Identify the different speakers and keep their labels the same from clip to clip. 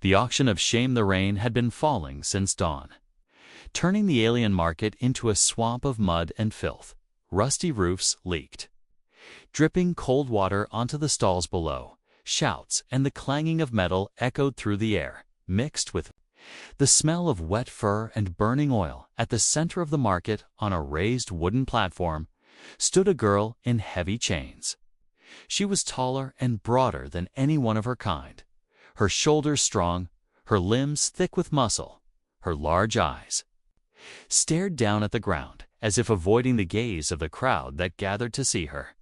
Speaker 1: The auction of Shame the Rain had been falling since dawn, turning the alien market into a swamp of mud and filth. Rusty roofs leaked, dripping cold water onto the stalls below. Shouts and the clanging of metal echoed through the air, mixed with the smell of wet fur and burning oil. At the center of the market, on a raised wooden platform, stood a girl in heavy chains. She was taller and broader than any one of her kind, her shoulders strong, her limbs thick with muscle. Her large eyes stared down at the ground, as if avoiding the gaze of the crowd that gathered to see her.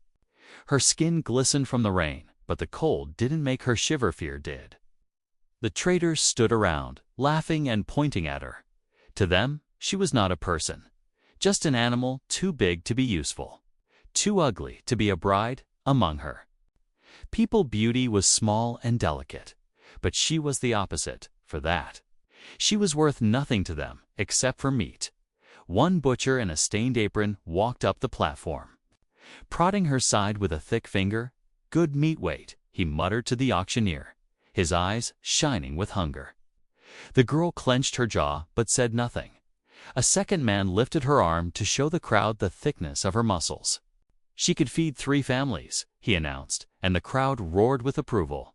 Speaker 1: Her skin glistened from the rain, but the cold didn't make her shiver. Fear did. The traders stood around, laughing and pointing at her. To them, she was not a person, just an animal too big to be useful, too ugly to be a bride among her. People beauty was small and delicate, but she was the opposite. For that, she was worth nothing to them except for meat. One butcher in a stained apron walked up the platform, prodding her side with a thick finger. "Good meat weight," he muttered to the auctioneer, his eyes shining with hunger. The girl clenched her jaw but said nothing. A second man lifted her arm to show the crowd the thickness of her muscles. "She could feed 3 families," he announced, and the crowd roared with approval.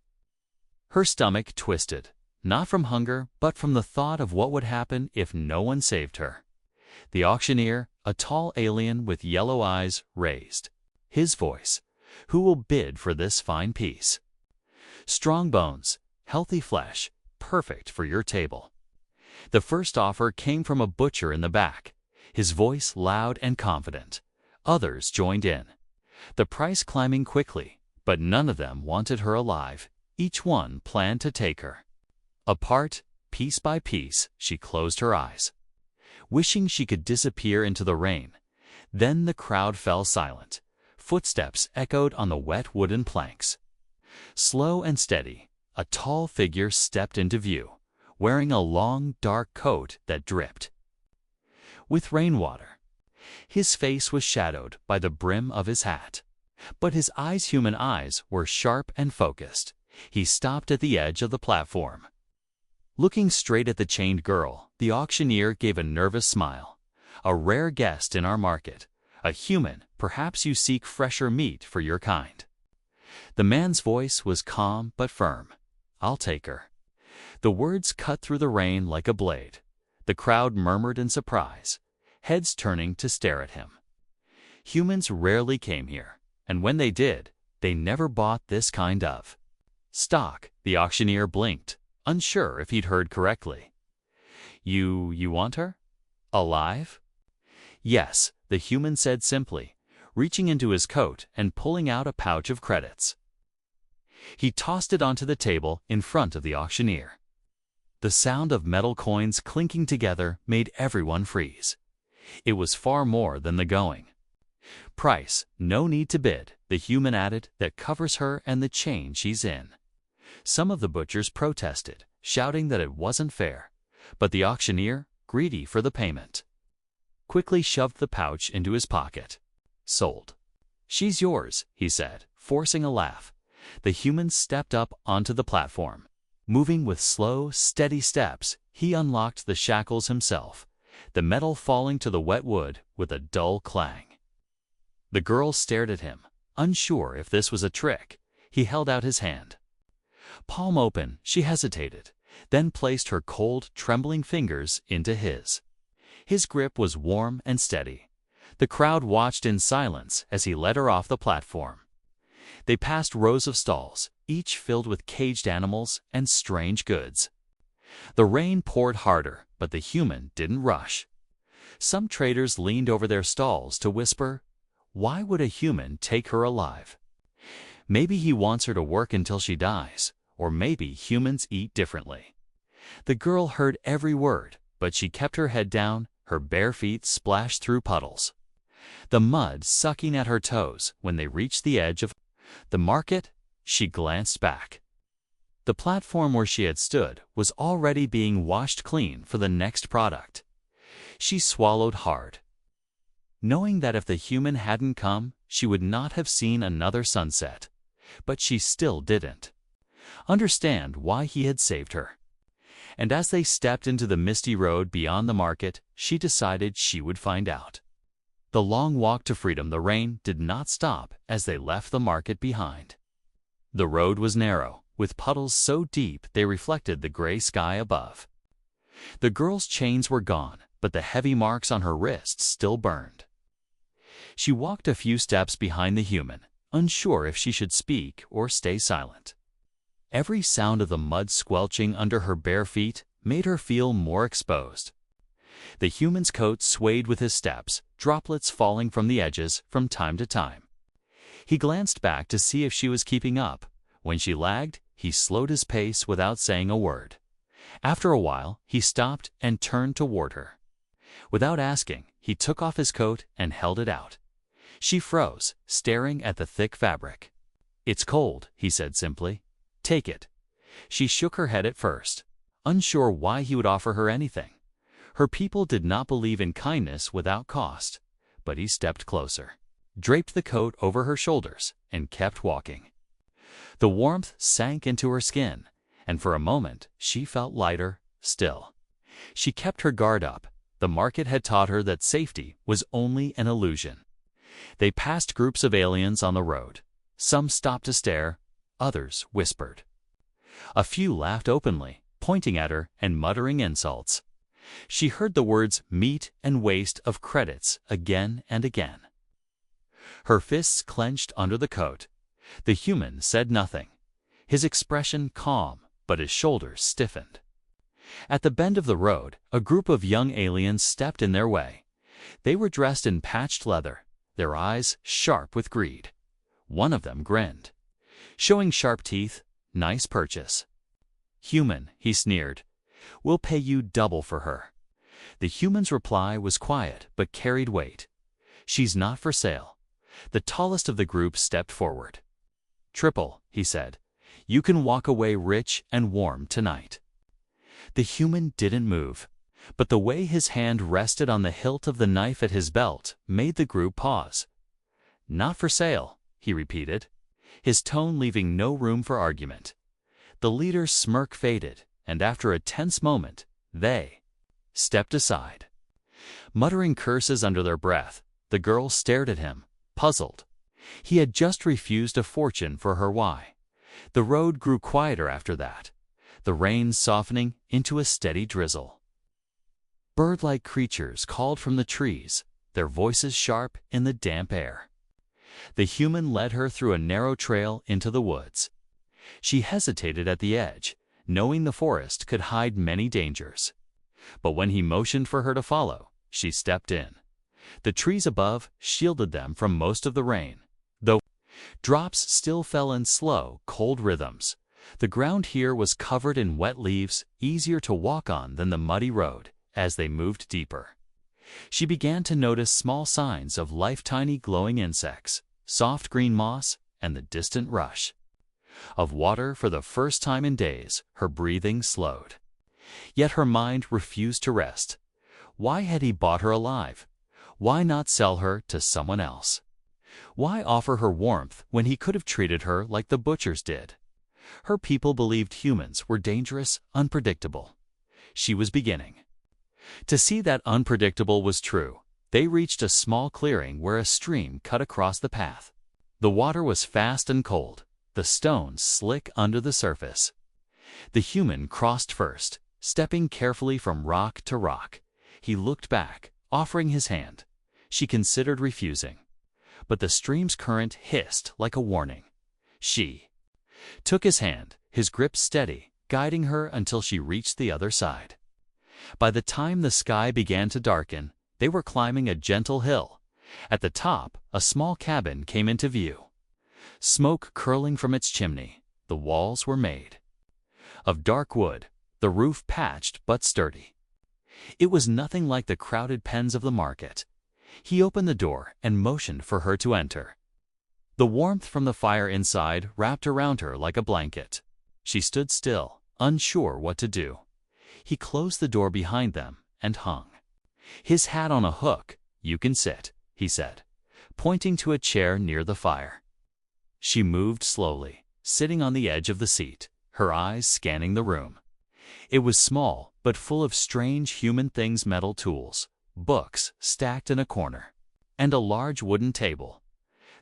Speaker 1: Her stomach twisted, not from hunger but from the thought of what would happen if no one saved her. The auctioneer, a tall alien with yellow eyes, raised his voice. "Who will bid for this fine piece? Strong bones, healthy flesh, perfect for your table." The first offer came from a butcher in the back, his voice loud and confident. Others joined in, the price climbing quickly, but none of them wanted her alive. Each one planned to take her. Apart, piece by piece, she closed her eyes, wishing she could disappear into the rain. Then the crowd fell silent. Footsteps echoed on the wet wooden planks. Slow and steady, a tall figure stepped into view, wearing a long, dark coat that dripped with rainwater. His face was shadowed by the brim of his hat, but his eyes, human eyes, were sharp and focused. He stopped at the edge of the platform. Looking straight at the chained girl, the auctioneer gave a nervous smile. "A rare guest in our market. A human, perhaps you seek fresher meat for your kind." The man's voice was calm but firm. "I'll take her." The words cut through the rain like a blade. The crowd murmured in surprise, heads turning to stare at him. Humans rarely came here, and when they did, they never bought this kind of stock. The auctioneer blinked, unsure if he'd heard correctly. You want her? Alive?" "Yes," the human said simply, reaching into his coat and pulling out a pouch of credits. He tossed it onto the table in front of the auctioneer. The sound of metal coins clinking together made everyone freeze. It was far more than the going. "Price, no need to bid," the human added, "that covers her and the chain she's in." Some of the butchers protested, shouting that it wasn't fair, but the auctioneer, greedy for the payment, quickly shoved the pouch into his pocket. "Sold." "She's yours," he said, forcing a laugh. The human stepped up onto the platform. Moving with slow, steady steps, he unlocked the shackles himself, the metal falling to the wet wood with a dull clang. The girl stared at him, unsure if this was a trick. He held out his hand. Palm open, she hesitated, then placed her cold, trembling fingers into his. His grip was warm and steady. The crowd watched in silence as he led her off the platform. They passed rows of stalls, each filled with caged animals and strange goods. The rain poured harder, but the human didn't rush. Some traders leaned over their stalls to whisper, "Why would a human take her alive? Maybe he wants her to work until she dies, or maybe humans eat differently." The girl heard every word, but she kept her head down. Her bare feet splashed through puddles, the mud sucking at her toes. When they reached the edge of the market, she glanced back. The platform where she had stood was already being washed clean for the next product. She swallowed hard, knowing that if the human hadn't come, she would not have seen another sunset. But she still didn't understand why he had saved her. And as they stepped into the misty road beyond the market, she decided she would find out. The long walk to freedom, the rain did not stop as they left the market behind. The road was narrow, with puddles so deep they reflected the gray sky above. The girl's chains were gone, but the heavy marks on her wrists still burned. She walked a few steps behind the human, unsure if she should speak or stay silent. Every sound of the mud squelching under her bare feet made her feel more exposed. The human's coat swayed with his steps, droplets falling from the edges from time to time. He glanced back to see if she was keeping up. When she lagged, he slowed his pace without saying a word. After a while, he stopped and turned toward her. Without asking, he took off his coat and held it out. She froze, staring at the thick fabric. "It's cold," he said simply. "Take it." She shook her head at first, unsure why he would offer her anything. Her people did not believe in kindness without cost, but he stepped closer, draped the coat over her shoulders, and kept walking. The warmth sank into her skin, and for a moment she felt lighter still. She kept her guard up. The market had taught her that safety was only an illusion. They passed groups of aliens on the road. Some stopped to stare, others whispered. A few laughed openly, pointing at her and muttering insults. She heard the words meat and waste of credits again and again. Her fists clenched under the coat. The human said nothing, his expression calm, but his shoulders stiffened. At the bend of the road, a group of young aliens stepped in their way. They were dressed in patched leather, their eyes sharp with greed. One of them grinned, showing sharp teeth. "Nice purchase." "Human," he sneered. "We'll pay you double for her." The human's reply was quiet but carried weight. "She's not for sale." The tallest of the group stepped forward. "Triple," he said. "You can walk away rich and warm tonight." The human didn't move, but the way his hand rested on the hilt of the knife at his belt made the group pause. "Not for sale," he repeated, his tone leaving no room for argument. The leader's smirk faded, and after a tense moment, they stepped aside. Muttering curses under their breath, the girls stared at him, puzzled. He had just refused a fortune for her why. The road grew quieter after that, the rain softening into a steady drizzle. Bird-like creatures called from the trees, their voices sharp in the damp air. The human led her through a narrow trail into the woods. She hesitated at the edge, knowing the forest could hide many dangers. But when he motioned for her to follow, she stepped in. The trees above shielded them from most of the rain, though drops still fell in slow, cold rhythms. The ground here was covered in wet leaves, easier to walk on than the muddy road, as they moved deeper. She began to notice small signs of life, tiny glowing insects, soft green moss, and the distant rush of water. For the first time in days, her breathing slowed. Yet her mind refused to rest. Why had he bought her alive? Why not sell her to someone else? Why offer her warmth when he could have treated her like the butchers did? Her people believed humans were dangerous, unpredictable. She was beginning to see that unpredictable was true. They reached a small clearing where a stream cut across the path. The water was fast and cold, the stones slick under the surface. The human crossed first, stepping carefully from rock to rock. He looked back, offering his hand. She considered refusing, but the stream's current hissed like a warning. She took his hand, his grip steady, guiding her until she reached the other side. By the time the sky began to darken, they were climbing a gentle hill. At the top, a small cabin came into view. Smoke curling from its chimney, the walls were made of dark wood, the roof patched but sturdy. It was nothing like the crowded pens of the market. He opened the door and motioned for her to enter. The warmth from the fire inside wrapped around her like a blanket. She stood still, unsure what to do. He closed the door behind them and hung his hat on a hook. "You can sit," he said, pointing to a chair near the fire. She moved slowly, sitting on the edge of the seat, her eyes scanning the room. It was small, but full of strange human things, metal tools, books stacked in a corner, and a large wooden table.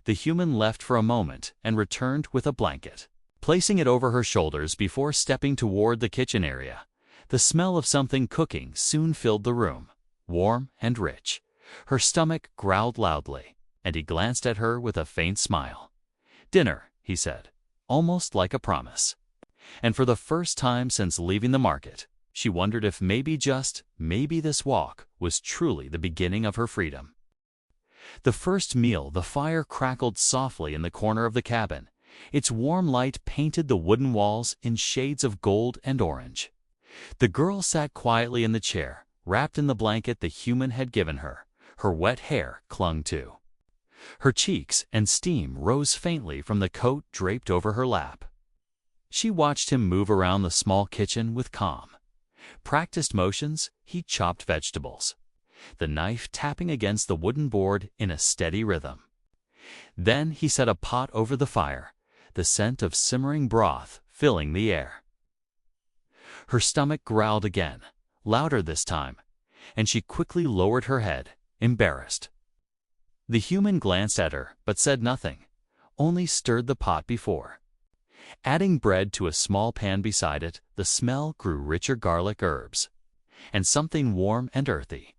Speaker 1: The human left for a moment and returned with a blanket, placing it over her shoulders before stepping toward the kitchen area. The smell of something cooking soon filled the room, warm and rich. Her stomach growled loudly, and he glanced at her with a faint smile. "Dinner," he said, almost like a promise. And for the first time since leaving the market, she wondered if maybe, just maybe, this walk was truly the beginning of her freedom. The first meal, the fire crackled softly in the corner of the cabin. Its warm light painted the wooden walls in shades of gold and orange. The girl sat quietly in the chair, wrapped in the blanket the human had given her. Her wet hair clung to her cheeks, and steam rose faintly from the coat draped over her lap. She watched him move around the small kitchen with calm, practiced motions. He chopped vegetables, the knife tapping against the wooden board in a steady rhythm. Then he set a pot over the fire, the scent of simmering broth filling the air. Her stomach growled again, louder this time, and she quickly lowered her head, embarrassed. The human glanced at her but said nothing, only stirred the pot before. Adding bread to a small pan beside it, the smell grew richer, garlic, herbs, and something warm and earthy.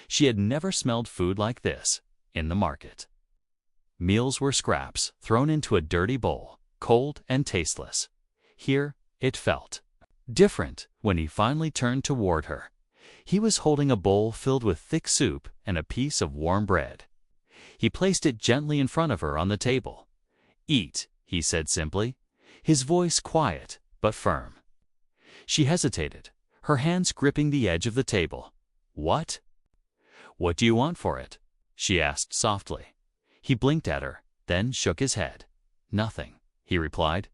Speaker 1: She had never smelled food like this in the market. Meals were scraps thrown into a dirty bowl, cold and tasteless. Here, it felt different when he finally turned toward her. He was holding a bowl filled with thick soup and a piece of warm bread. He placed it gently in front of her on the table. "Eat," he said simply, his voice quiet but firm. She hesitated, her hands gripping the edge of the table. "What? What do you want for it?" she asked softly. He blinked at her, then shook his head. "Nothing," he replied.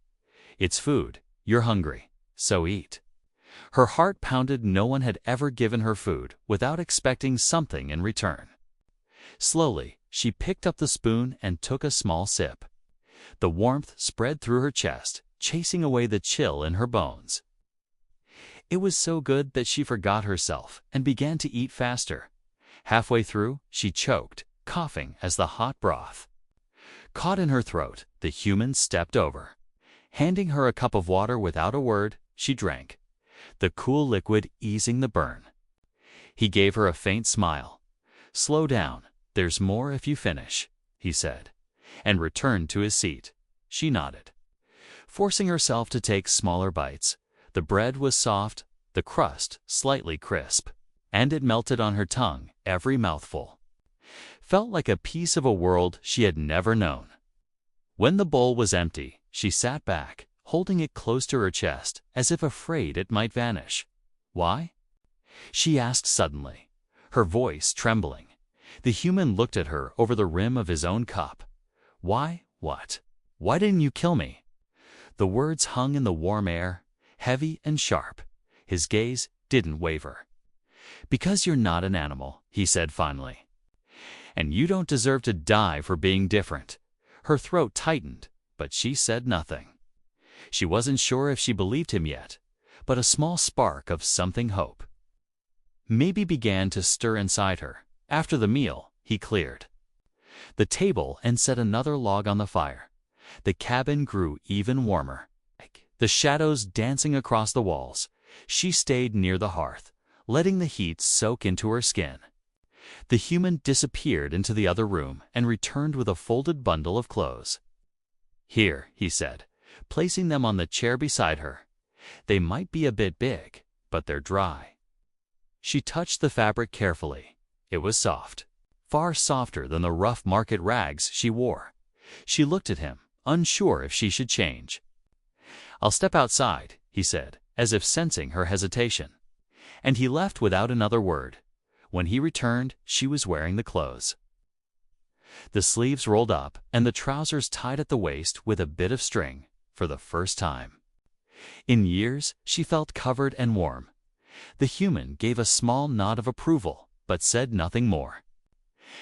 Speaker 1: "It's food. You're hungry, so eat." Her heart pounded. No one had ever given her food without expecting something in return. Slowly, she picked up the spoon and took a small sip. The warmth spread through her chest, chasing away the chill in her bones. It was so good that she forgot herself and began to eat faster. Halfway through, she choked, coughing as the hot broth caught in her throat. The human stepped over. Handing her a cup of water without a word, she drank, the cool liquid easing the burn. He gave her a faint smile. "Slow down, there's more if you finish," he said, and returned to his seat. She nodded, forcing herself to take smaller bites. The bread was soft, the crust slightly crisp, and it melted on her tongue. Every mouthful felt like a piece of a world she had never known. When the bowl was empty, she sat back, holding it close to her chest, as if afraid it might vanish. "Why?" she asked suddenly, her voice trembling. The human looked at her over the rim of his own cup. "Why? What? Why didn't you kill me?" The words hung in the warm air, heavy and sharp. His gaze didn't waver. "Because you're not an animal," he said finally. "And you don't deserve to die for being different." Her throat tightened, but she said nothing. She wasn't sure if she believed him yet, but a small spark of something hope maybe began to stir inside her. After the meal, he cleared the table and set another log on the fire. The cabin grew even warmer, the shadows dancing across the walls. She stayed near the hearth, letting the heat soak into her skin. The human disappeared into the other room and returned with a folded bundle of clothes. "Here," he said, placing them on the chair beside her. "They might be a bit big, but they're dry." She touched the fabric carefully. It was soft, far softer than the rough market rags she wore. She looked at him, unsure if she should change. "I'll step outside," he said, as if sensing her hesitation. And he left without another word. When he returned, she was wearing the clothes, the sleeves rolled up and the trousers tied at the waist with a bit of string. For the first time in years, she felt covered and warm. The human gave a small nod of approval, but said nothing more.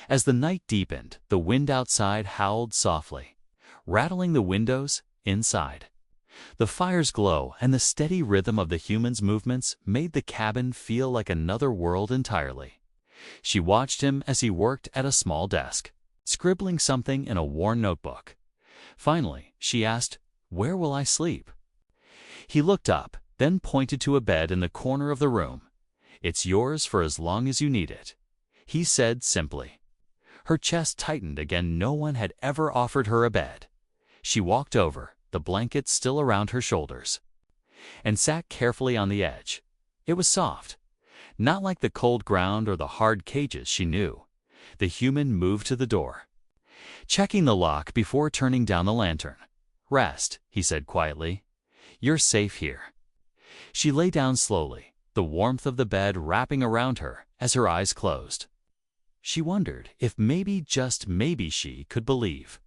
Speaker 1: As the night deepened, the wind outside howled softly, rattling the windows inside. The fire's glow and the steady rhythm of the human's movements made the cabin feel like another world entirely. She watched him as he worked at a small desk, scribbling something in a worn notebook. Finally, she asked, "Where will I sleep?" He looked up, then pointed to a bed in the corner of the room. "It's yours for as long as you need it," he said simply. Her chest tightened again. No one had ever offered her a bed. She walked over, the blanket still around her shoulders, and sat carefully on the edge. It was soft, not like the cold ground or the hard cages she knew. The human moved to the door, checking the lock before turning down the lantern. "Rest," he said quietly. "You're safe here." She lay down slowly, the warmth of the bed wrapping around her as her eyes closed. She wondered if maybe, just maybe, she could believe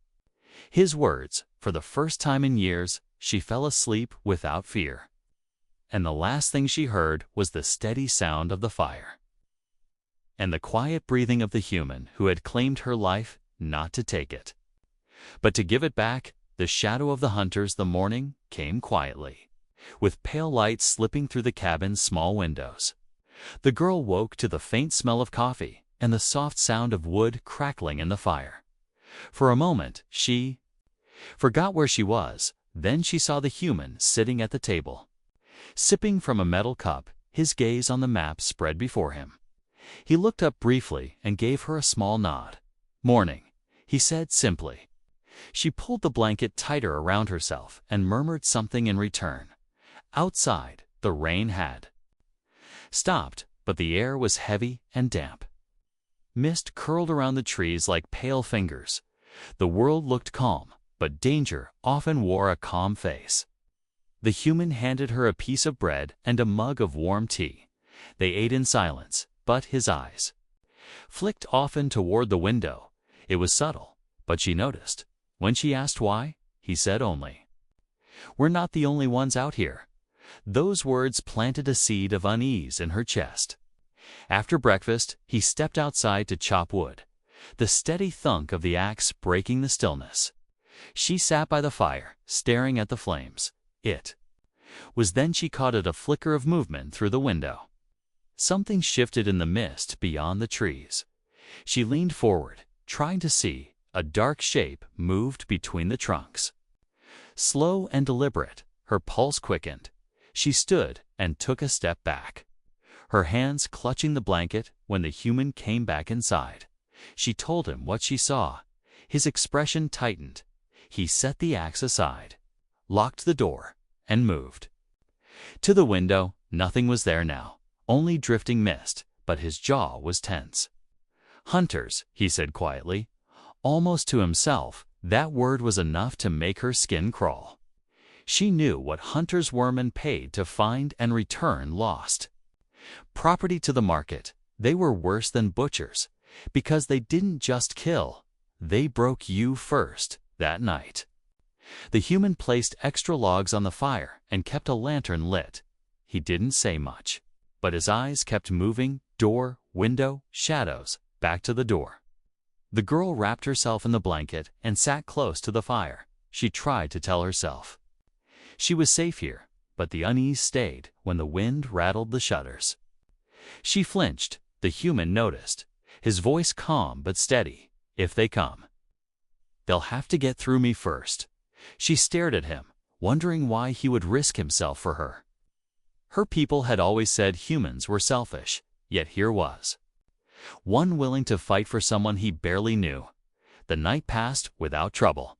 Speaker 1: his words. For the first time in years, she fell asleep without fear. And the last thing she heard was the steady sound of the fire and the quiet breathing of the human who had claimed her life, not to take it, but to give it back. The shadow of the hunters. The morning came quietly, with pale light slipping through the cabin's small windows. The girl woke to the faint smell of coffee and the soft sound of wood crackling in the fire. For a moment, she forgot where she was. Then she saw the human sitting at the table, sipping from a metal cup, his gaze on the map spread before him. He looked up briefly and gave her a small nod. "Morning," he said simply. She pulled the blanket tighter around herself and murmured something in return. Outside, the rain had stopped, but the air was heavy and damp. Mist curled around the trees like pale fingers. The world looked calm, but danger often wore a calm face. The human handed her a piece of bread and a mug of warm tea. They ate in silence, but his eyes flicked often toward the window. It was subtle, but she noticed. When she asked why, he said only, "We're not the only ones out here." Those words planted a seed of unease in her chest. After breakfast, he stepped outside to chop wood, the steady thunk of the axe breaking the stillness. She sat by the fire, staring at the flames. It was then she caught a flicker of movement through the window. Something shifted in the mist beyond the trees. She leaned forward, trying to see. A dark shape moved between the trunks. Slow and deliberate, her pulse quickened. She stood and took a step back, her hands clutching the blanket. When the human came back inside, she told him what she saw. His expression tightened. He set the axe aside, locked the door, and moved to the window. Nothing was there now, only drifting mist, but his jaw was tense. "Hunters," he said quietly, almost to himself. That word was enough to make her skin crawl. She knew what hunters were, men paid to find and return lost property to the market. They were worse than butchers, because they didn't just kill, they broke you first. That night, the human placed extra logs on the fire and kept a lantern lit. He didn't say much, but his eyes kept moving. Door, window, shadows, back to the door. The girl wrapped herself in the blanket and sat close to the fire. She tried to tell herself she was safe here, but the unease stayed when the wind rattled the shutters. She flinched. The human noticed, his voice calm but steady. "If they come, they'll have to get through me first." She stared at him, wondering why he would risk himself for her. Her people had always said humans were selfish, yet here was one willing to fight for someone he barely knew. The night passed without trouble.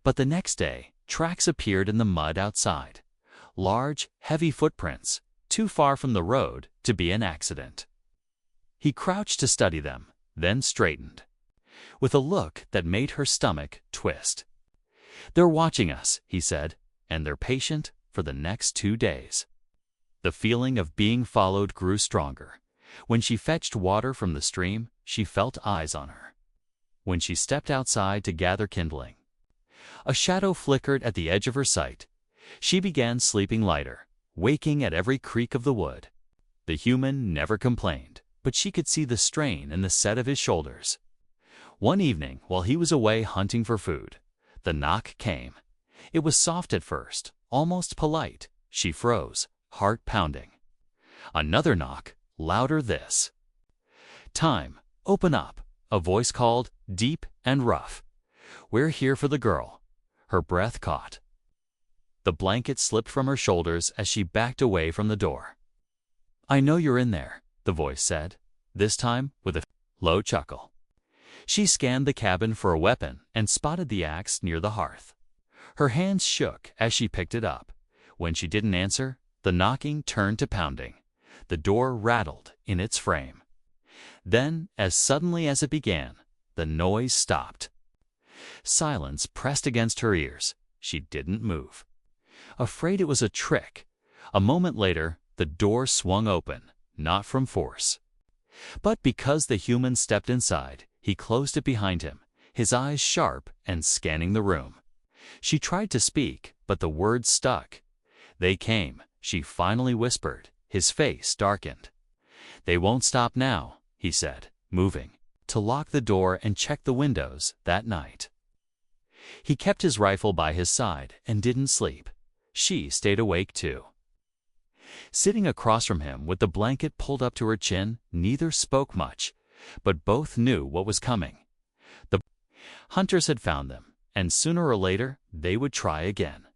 Speaker 1: But the next day, tracks appeared in the mud outside. Large, heavy footprints, too far from the road to be an accident. He crouched to study them, then straightened, with a look that made her stomach twist. "They're watching us," he said, "and they're patient for the next 2 days." The feeling of being followed grew stronger. When she fetched water from the stream, she felt eyes on her. When she stepped outside to gather kindling, a shadow flickered at the edge of her sight. She began sleeping lighter, waking at every creak of the wood. The human never complained, but she could see the strain in the set of his shoulders. One evening, while he was away hunting for food, the knock came. It was soft at first, almost polite. She froze, heart pounding. Another knock, louder this time. "Open up," a voice called, deep and rough. "We're here for the girl." Her breath caught. The blanket slipped from her shoulders as she backed away from the door. "I know you're in there," the voice said, this time with a low chuckle. She scanned the cabin for a weapon and spotted the axe near the hearth. Her hands shook as she picked it up. When she didn't answer, the knocking turned to pounding. The door rattled in its frame. Then, as suddenly as it began, the noise stopped. Silence pressed against her ears. She didn't move. Afraid it was a trick. A moment later, the door swung open, not from force, but because the human stepped inside. He closed it behind him, his eyes sharp and scanning the room. She tried to speak, but the words stuck. "They came," she finally whispered. His face darkened. "They won't stop now," he said, moving to lock the door and check the windows that night. He kept his rifle by his side and didn't sleep. She stayed awake too. Sitting across from him with the blanket pulled up to her chin, neither spoke much, but both knew what was coming. The hunters had found them, and sooner or later they would try again.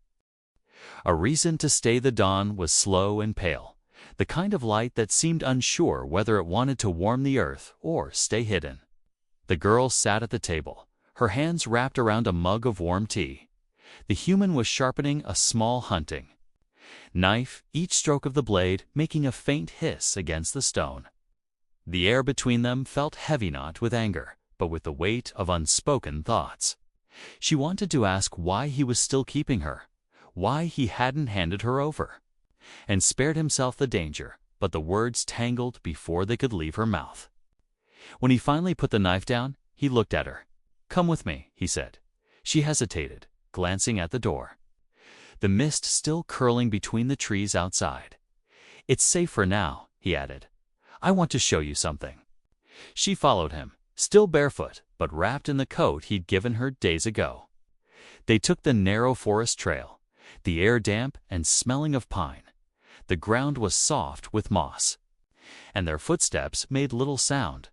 Speaker 1: A reason to stay. The dawn was slow and pale, the kind of light that seemed unsure whether it wanted to warm the earth or stay hidden. The girl sat at the table, her hands wrapped around a mug of warm tea. The human was sharpening a small hunting knife, each stroke of the blade making a faint hiss against the stone. The air between them felt heavy, not with anger, but with the weight of unspoken thoughts. She wanted to ask why he was still keeping her, why he hadn't handed her over, and spared himself the danger, but the words tangled before they could leave her mouth. When he finally put the knife down, he looked at her. "Come with me," he said. She hesitated, glancing at the door. The mist still curling between the trees outside. "It's safe for now," he added. "I want to show you something." She followed him, still barefoot, but wrapped in the coat he'd given her days ago. They took the narrow forest trail, the air damp and smelling of pine. The ground was soft with moss, and their footsteps made little sound.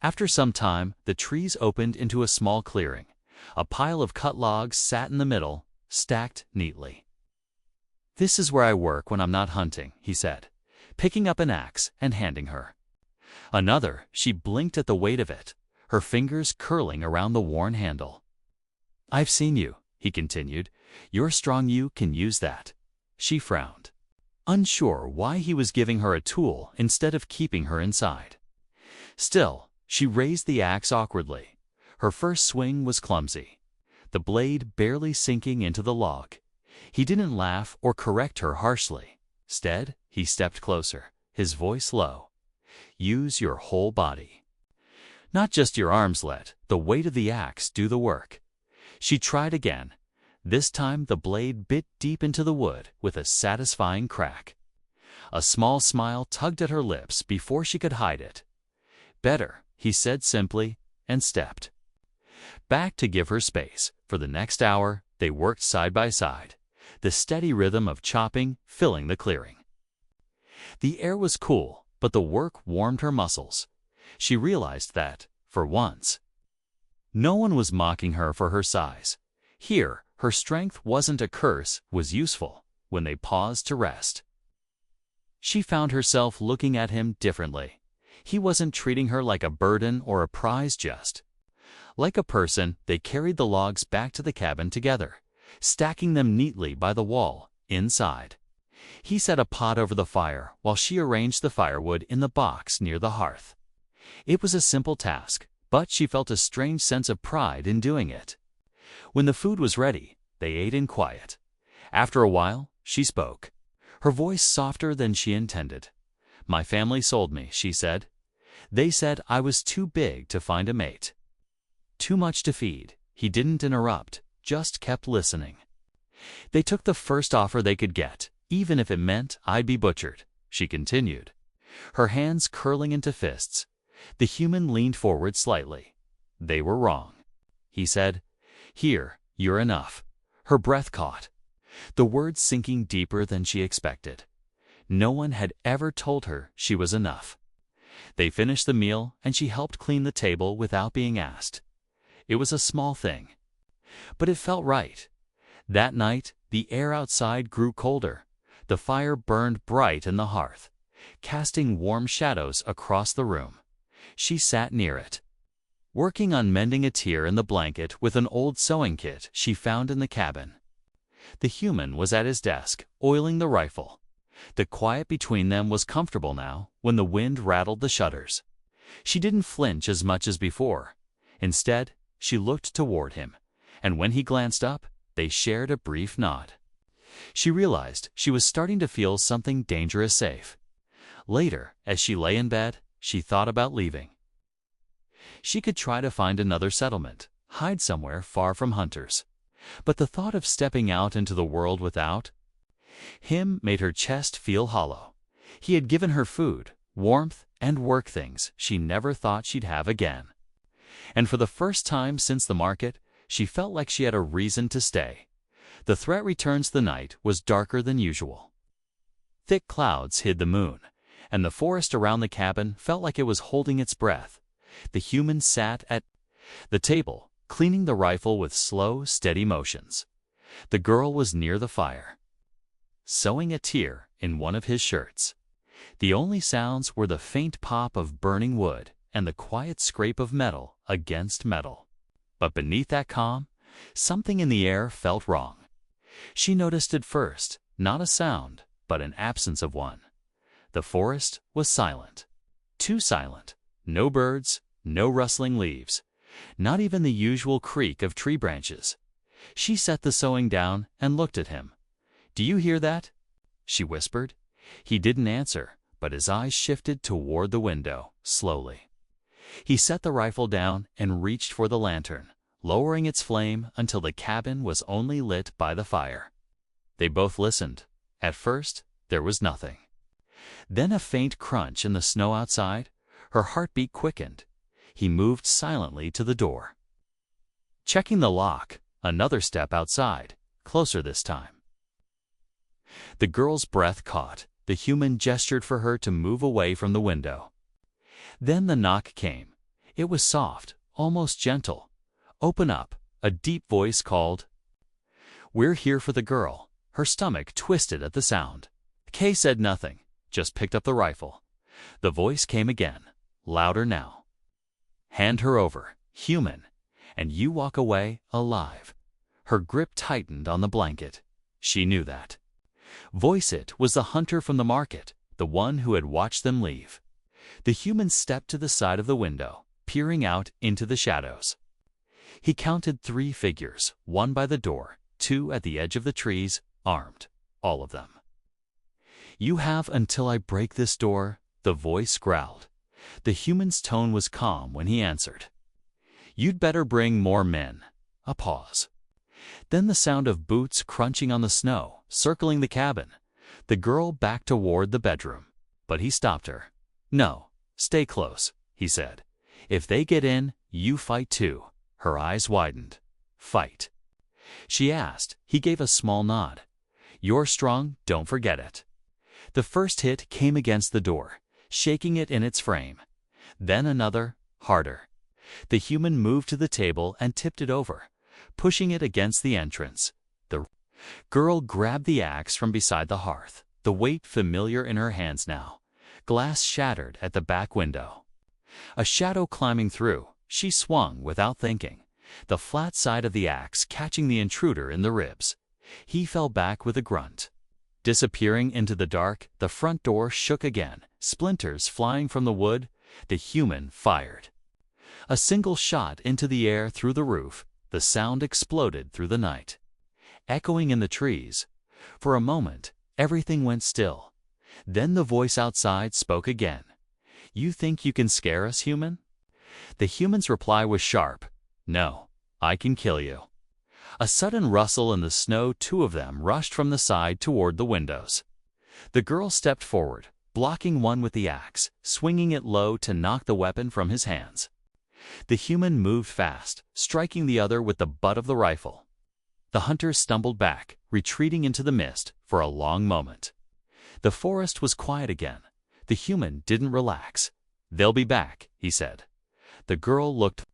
Speaker 1: After some time, the trees opened into a small clearing. A pile of cut logs sat in the middle, stacked neatly. "This is where I work when I'm not hunting," he said, picking up an axe and handing her another. She blinked at the weight of it, her fingers curling around the worn handle. "I've seen you," he continued. "You're strong, you can use that." She frowned, unsure why he was giving her a tool instead of keeping her inside. Still, she raised the axe awkwardly. Her first swing was clumsy, the blade barely sinking into the log. He didn't laugh or correct her harshly. Instead, he stepped closer, his voice low. "Use your whole body. Not just your arms, let the weight of the axe do the work." She tried again. This time the blade bit deep into the wood with a satisfying crack. A small smile tugged at her lips before she could hide it. "Better," he said simply, and stepped back to give her space. For the next hour, they worked side by side, the steady rhythm of chopping filling the clearing. The air was cool, but the work warmed her muscles. She realized that, for once, no one was mocking her for her size. Here, her strength wasn't a curse, was useful. When they paused to rest, she found herself looking at him differently. He wasn't treating her like a burden or a prize, just like a person. They carried the logs back to the cabin together, stacking them neatly by the wall inside. He set a pot over the fire while she arranged the firewood in the box near the hearth. It was a simple task, but she felt a strange sense of pride in doing it. When the food was ready, they ate in quiet. After a while, she spoke, her voice softer than she intended. "My family sold me," she said. "They said I was too big to find a mate. Too much to feed." He didn't interrupt, just kept listening. "They took the first offer they could get, even if it meant I'd be butchered," she continued, her hands curling into fists. The human leaned forward slightly. "They were wrong," he said. "Here, you're enough." Her breath caught, the words sinking deeper than she expected. No one had ever told her she was enough. They finished the meal, and she helped clean the table without being asked. It was a small thing, but it felt right. That night, the air outside grew colder. The fire burned bright in the hearth, casting warm shadows across the room. She sat near it, working on mending a tear in the blanket with an old sewing kit she found in the cabin. The human was at his desk, oiling the rifle. The quiet between them was comfortable now when the wind rattled the shutters. She didn't flinch as much as before. Instead, she looked toward him, and when he glanced up, they shared a brief nod. She realized she was starting to feel something dangerous safe. Later, as she lay in bed, she thought about leaving. She could try to find another settlement, hide somewhere far from hunters. But the thought of stepping out into the world without him made her chest feel hollow. He had given her food, warmth, and work things she never thought she'd have again. And for the first time since the market, she felt like she had a reason to stay. The threat returns the night was darker than usual. Thick clouds hid the moon, and the forest around the cabin felt like it was holding its breath. The human sat at the table, cleaning the rifle with slow, steady motions. The girl was near the fire, sewing a tear in one of his shirts. The only sounds were the faint pop of burning wood and the quiet scrape of metal against metal. But beneath that calm, something in the air felt wrong. She noticed it first, not a sound, but an absence of one. The forest was silent. Too silent. No birds, no rustling leaves, not even the usual creak of tree branches. She set the sewing down and looked at him. "Do you hear that?" she whispered. He didn't answer, but his eyes shifted toward the window, slowly. He set the rifle down and reached for the lantern, lowering its flame until the cabin was only lit by the fire. They both listened. At first, there was nothing. Then a faint crunch in the snow outside. Her heartbeat quickened. He moved silently to the door, checking the lock. Another step outside, closer this time. The girl's breath caught. The human gestured for her to move away from the window. Then the knock came. It was soft, almost gentle. "Open up," a deep voice called. "We're here for the girl." Her stomach twisted at the sound. Kay said nothing, just picked up the rifle. The voice came again, louder now. "Hand her over, human, and you walk away alive." Her grip tightened on the blanket. She knew that. Voice it was the hunter from the market, the one who had watched them leave. The human stepped to the side of the window, peering out into the shadows. He counted 3 figures, 1 by the door, 2 at the edge of the trees, armed, all of them. "You have until I break this door," the voice growled. The human's tone was calm when he answered. "You'd better bring more men." A pause. Then the sound of boots crunching on the snow, circling the cabin. The girl backed toward the bedroom, but he stopped her. "No, stay close," he said. "If they get in, you fight too." Her eyes widened. "Fight?" she asked. He gave a small nod. "You're strong, don't forget it." The first hit came against the door, shaking it in its frame. Then another, harder. The human moved to the table and tipped it over, pushing it against the entrance. The girl grabbed the axe from beside the hearth, the weight familiar in her hands now. Glass shattered at the back window. A shadow climbing through, she swung without thinking, the flat side of the axe catching the intruder in the ribs. He fell back with a grunt. Disappearing into the dark, the front door shook again, splinters flying from the wood. The human fired. A single shot into the air through the roof. The sound exploded through the night, echoing in the trees. For a moment, everything went still. Then the voice outside spoke again. "You think you can scare us, human?" The human's reply was sharp. "No, I can kill you." A sudden rustle in the snow. 2 of them rushed from the side toward the windows. The girl stepped forward, blocking one with the axe, swinging it low to knock the weapon from his hands. The human moved fast, striking the other with the butt of the rifle. The hunters stumbled back, retreating into the mist for a long moment. The forest was quiet again. The human didn't relax. "They'll be back," he said. The girl looked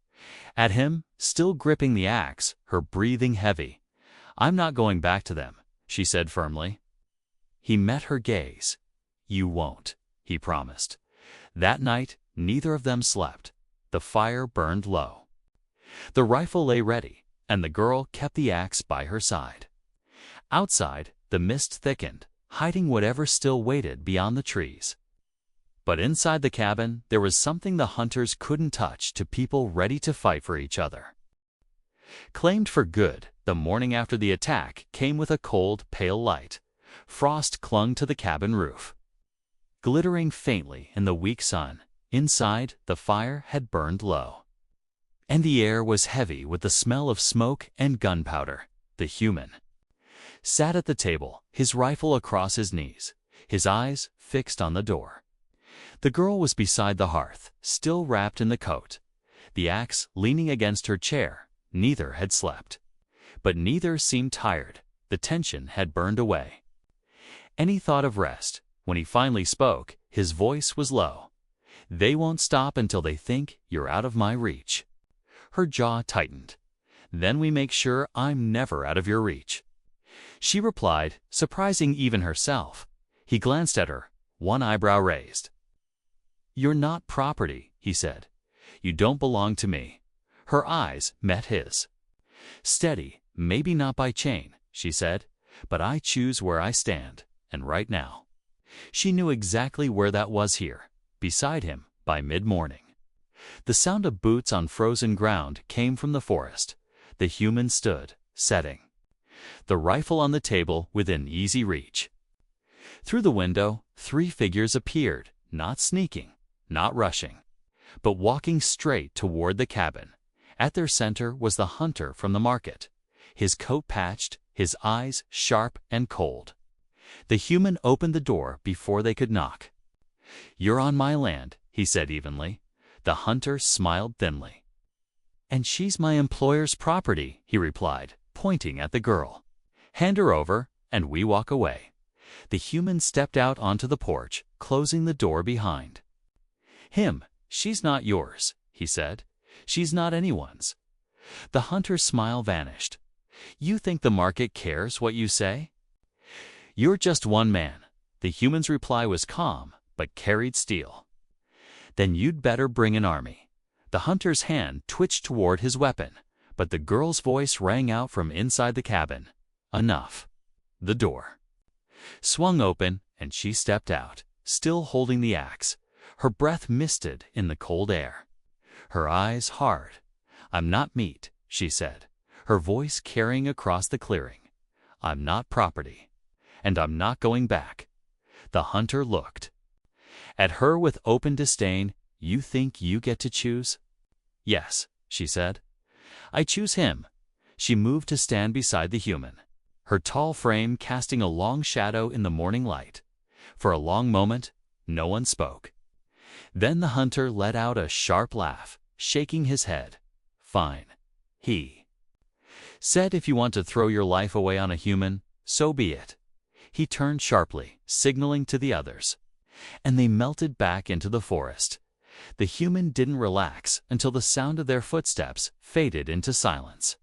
Speaker 1: at him, still gripping the axe, her breathing heavy. "I'm not going back to them," she said firmly. He met her gaze. "You won't," he promised. That night, neither of them slept. The fire burned low. The rifle lay ready, and the girl kept the axe by her side. Outside, the mist thickened, hiding whatever still waited beyond the trees. But inside the cabin, there was something the hunters couldn't touch to people ready to fight for each other. Claimed for good, the morning after the attack came with a cold, pale light. Frost clung to the cabin roof. Glittering faintly in the weak sun, inside, the fire had burned low. And the air was heavy with the smell of smoke and gunpowder. The human sat at the table, his rifle across his knees, his eyes fixed on the door. The girl was beside the hearth, still wrapped in the coat, the axe leaning against her chair. Neither had slept. But neither seemed tired. The tension had burned away. Any thought of rest. When he finally spoke, his voice was low. "They won't stop until they think you're out of my reach." Her jaw tightened. "Then we make sure I'm never out of your reach." She replied, surprising even herself. He glanced at her, one eyebrow raised. "You're not property," he said. "You don't belong to me." Her eyes met his. "Steady, maybe not by chain," she said, "but I choose where I stand, and right now." She knew exactly where that was here, beside him, by mid-morning. The sound of boots on frozen ground came from the forest. The human stood, setting, the rifle on the table within easy reach. Through the window, 3 figures appeared, not sneaking, not rushing, but walking straight toward the cabin. At their center was the hunter from the market, his coat patched, his eyes sharp and cold. The human opened the door before they could knock. "You're on my land," he said evenly. The hunter smiled thinly. "And she's my employer's property," he replied, pointing at the girl. "Hand her over, and we walk away." The human stepped out onto the porch, closing the door behind him. "She's not yours," he said. "She's not anyone's." The hunter's smile vanished. "You think the market cares what you say? You're just one man." The human's reply was calm, but carried steel. "Then you'd better bring an army." The hunter's hand twitched toward his weapon, but the girl's voice rang out from inside the cabin. "Enough." The door swung open, and she stepped out, still holding the axe. Her breath misted in the cold air. Her eyes hard. "I'm not meat," she said, her voice carrying across the clearing. "I'm not property. And I'm not going back." The hunter looked at her with open disdain. "You think you get to choose?" "Yes," she said. "I choose him." She moved to stand beside the human, her tall frame casting a long shadow in the morning light. For a long moment, no one spoke. Then the hunter let out a sharp laugh, shaking his head. "Fine," he said. "If you want to throw your life away on a human, so be it." He turned sharply, signaling to the others, and they melted back into the forest. The human didn't relax until the sound of their footsteps faded into silence.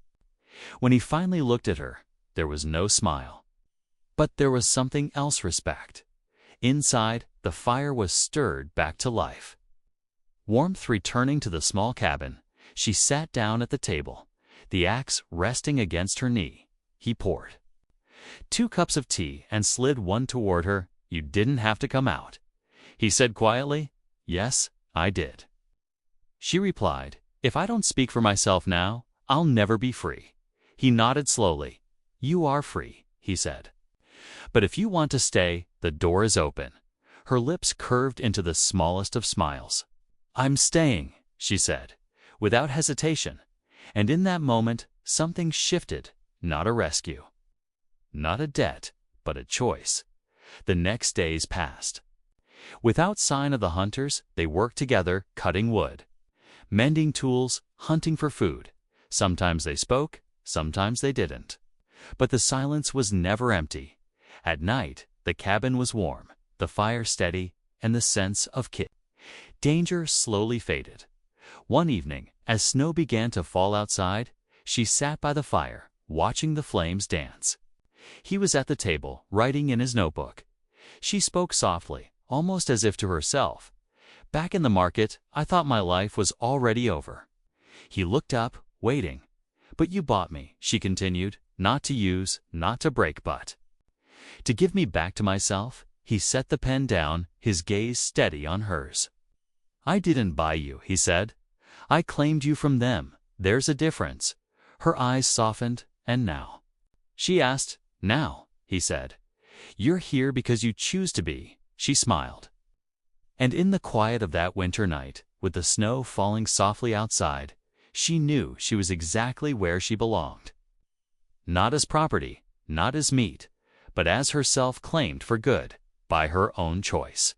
Speaker 1: When he finally looked at her, there was no smile. But there was something else: respect. Inside, the fire was stirred back to life. Warmth returning to the small cabin, she sat down at the table, the axe resting against her knee. He poured 2 cups of tea and slid one toward her. "You didn't have to come out," he said quietly. "Yes, I did." She replied, "If I don't speak for myself now, I'll never be free." He nodded slowly. "You are free," he said. "But if you want to stay, the door is open." Her lips curved into the smallest of smiles. "I'm staying," she said, without hesitation. And in that moment, something shifted. Not a rescue, not a debt, but a choice. The next days passed. Without sign of the hunters, they worked together, cutting wood, mending tools, hunting for food. Sometimes they spoke, sometimes they didn't. But the silence was never empty. At night, the cabin was warm, the fire steady, and the sense of danger slowly faded. One evening, as snow began to fall outside, she sat by the fire, watching the flames dance. He was at the table, writing in his notebook. She spoke softly, almost as if to herself. "Back in the market, I thought my life was already over." He looked up, waiting. "But you bought me," she continued, "not to use, not to break, but to give me back to myself." He set the pen down, his gaze steady on hers. "I didn't buy you," he said. "I claimed you from them. There's a difference." Her eyes softened. "And now?" She asked. "Now," he said. "You're here because you choose to be." She smiled. And in the quiet of that winter night, with the snow falling softly outside, she knew she was exactly where she belonged. Not as property, not as meat, but as herself, claimed for good, by her own choice.